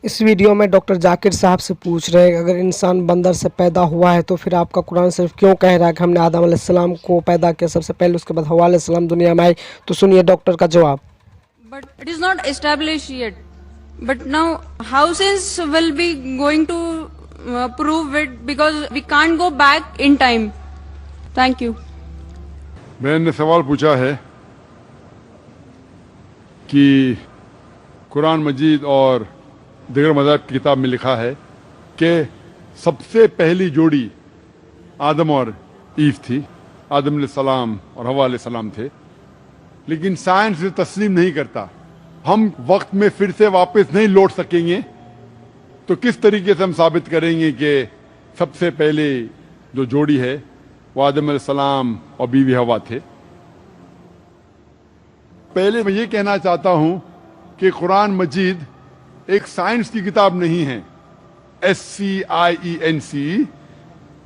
اس video میں doctor ذاکر صاحب سے پوچھ رہے ہیں اگر انسان بندر سے پیدا ہوا ہے تو پھر آپ کا قرآن صرف کیوں کہہ رہا ہے کہ ہم نے آدم علیہ السلام کو پیدا کیا سب سے پہلے، اس کے بعد حوا علیہ السلام دنیا میں آئی؟ تو سنیے ڈاکٹر کا جواب. But it is not established yet. But now, how science will be going to prove it, because we can't go back in time. Thank you. میں نے سوال پوچھا ہے کہ قرآن مجید اور دیگر مذاہب کی کتاب میں لکھا ہے کہ سب سے پہلی جوڑی آدم اور ایو تھی، آدم علیہ السلام اور حوا علیہ السلام تھے، لیکن سائنس اسے تسلیم نہیں کرتا. ہم وقت میں پھر سے واپس نہیں لوٹ سکیں گے تو کس طریقے سے ہم ثابت کریں گے کہ سب سے پہلے جو جوڑی ہے وہ آدم علیہ السلام اور بیوی حوا تھے؟ پہلے میں یہ کہنا چاہتا ہوں کہ قرآن مجید ایک سائنس کی کتاب نہیں ہے، SCIENC،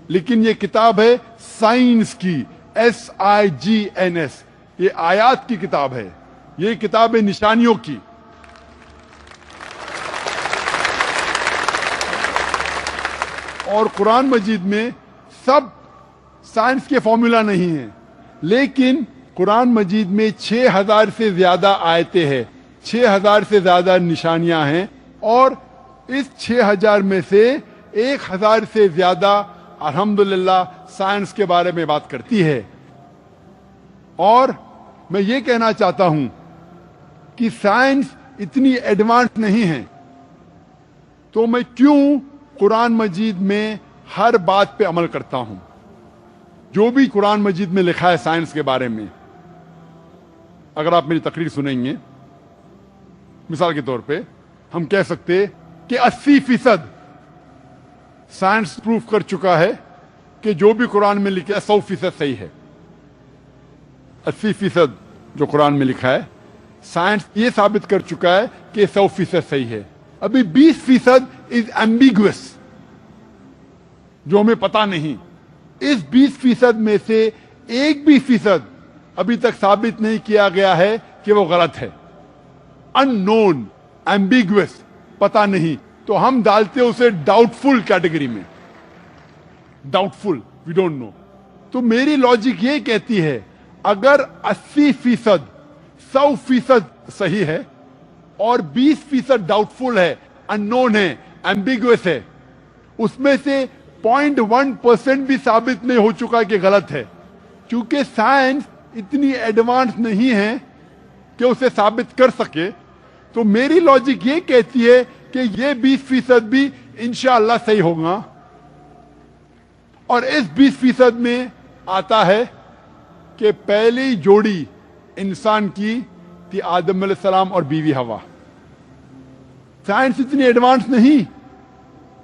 لیکن یہ کتاب ہے سائنس کی، SIGNS. یہ آیات کی کتاب ہے، یہ کتاب ہے نشانیوں کی. اور قرآن مجید میں سب سائنس کے فارمولا نہیں ہیں، لیکن قرآن مجید میں 6000 سے زیادہ آیتیں ہیں، 6000 سے زیادہ نشانیاں ہیں، اور اس 6000 میں سے 1000 سے زیادہ الحمدللہ سائنس کے بارے میں بات کرتی ہے. اور میں یہ کہنا چاہتا ہوں کہ سائنس اتنی ایڈوانس نہیں ہے، تو میں کیوں قرآن مجید میں ہر بات پہ عمل کرتا ہوں. جو بھی قرآن مجید میں لکھا ہے سائنس کے بارے میں، اگر آپ میری تقریر سنیں گے، مثال کے طور پہ ہم کہہ سکتے کہ 80% سائنس پروف کر چکا ہے کہ جو بھی قرآن میں لکھا ہے 100% صحیح ہے. 80% جو قرآن میں لکھا ہے سائنس یہ ثابت کر چکا ہے کہ 100% صحیح ہے. ابھی 20% از ایمبیگوس، جو ہمیں پتہ نہیں. اس 20% میں سے 1% ابھی تک ثابت نہیں کیا گیا ہے کہ وہ غلط ہے. ان نون، ایمبیگوس، پتہ نہیں، تو ہم ڈالتے اسے ڈاؤٹ فل کیٹیگری میں. Doubtful, we don't know. تو میری لاجک یہ کہتی ہے اگر 80% 100% صحیح ہے اور 20% ڈاؤٹ فل ہے، ان نون ہے، ایمبیگوس ہے، اس میں سے 0.1% بھی ثابت نہیں ہو چکا کہ غلط ہے، کیونکہ سائنس اتنی ایڈوانس نہیں ہے کہ اسے ثابت کر سکے. تو میری لاجک یہ کہتی ہے کہ یہ 20% بھی انشاءاللہ صحیح ہوگا. اور اس 20% میں آتا ہے کہ پہلی جوڑی انسان کی تھی آدم علیہ السلام اور بیوی حوا. سائنس اتنی ایڈوانس نہیں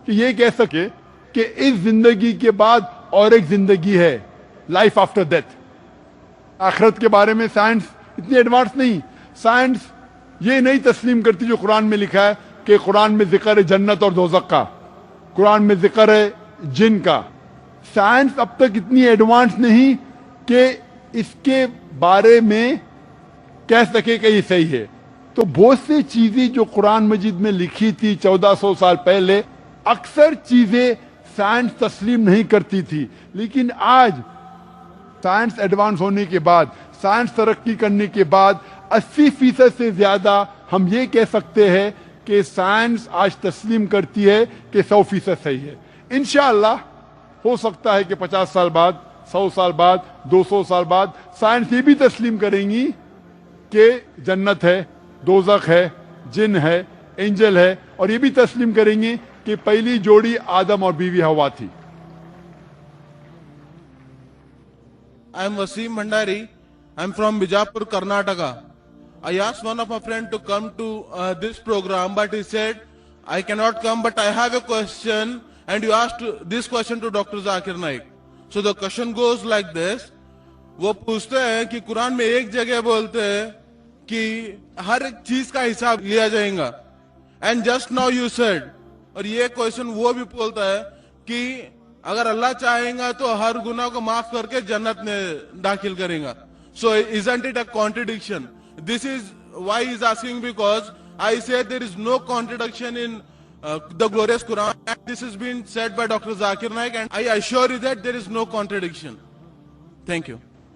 کہ یہ کہہ سکے کہ اس زندگی کے بعد اور ایک زندگی ہے، لائف آفٹر ڈیتھ. آخرت کے بارے میں سائنس اتنی ایڈوانس نہیں. سائنس یہ نہیں تسلیم کرتی جو قرآن میں لکھا ہے کہ قرآن میں ذکر ہے جنت اور دوزخ کا، قرآن میں ذکر ہے جن کا. سائنس اب تک اتنی ایڈوانس نہیں کہ اس کے بارے میں کہہ سکے کہ یہ صحیح ہے. تو بہت سی چیزیں جو قرآن مجید میں لکھی تھی 1400 سال پہلے، اکثر چیزیں سائنس تسلیم نہیں کرتی تھی. لیکن آج سائنس ایڈوانس ہونے کے بعد، سائنس ترقی کرنے کے بعد 80% سے زیادہ ہم یہ کہہ سکتے ہیں کہ سائنس آج تسلیم کرتی ہے کہ 100% صحیح ہے. انشاءاللہ ہو سکتا ہے کہ 50 سال بعد، 100 سال بعد، 200 سال بعد سائنس یہ بھی تسلیم کریں گی کہ جنت ہے، دوزخ ہے، جن ہے، اینجل ہے، اور یہ بھی تسلیم کریں گے کہ پہلی جوڑی آدم اور بیوی حوا تھی. I am Wasim Bhandari. I am from Bijapur, Karnataka. I asked one of my friends to come to this program, but he said, I cannot come, but I have a question, and you asked this question to Dr. Zakir Naik. So the question goes like this. وہ پوچھتے ہیں کہ قرآن میں ایک جگہ بولتے ہیں کہ ہر ایک چیز کا حساب لیا جائے گا. And just now you said, اور یہ کوشچن وہ بھی بولتا ہے کہ اگر اللہ چاہیں گا تو ہر گناہ کو معاف کر کے جنت میں داخل کریں گا. So isn't it a contradiction? This is why he is asking, because I say there is no contradiction in the glorious Quran. And this has been said by Dr. Zakir Naik, and I assure you that there is no contradiction. Thank you.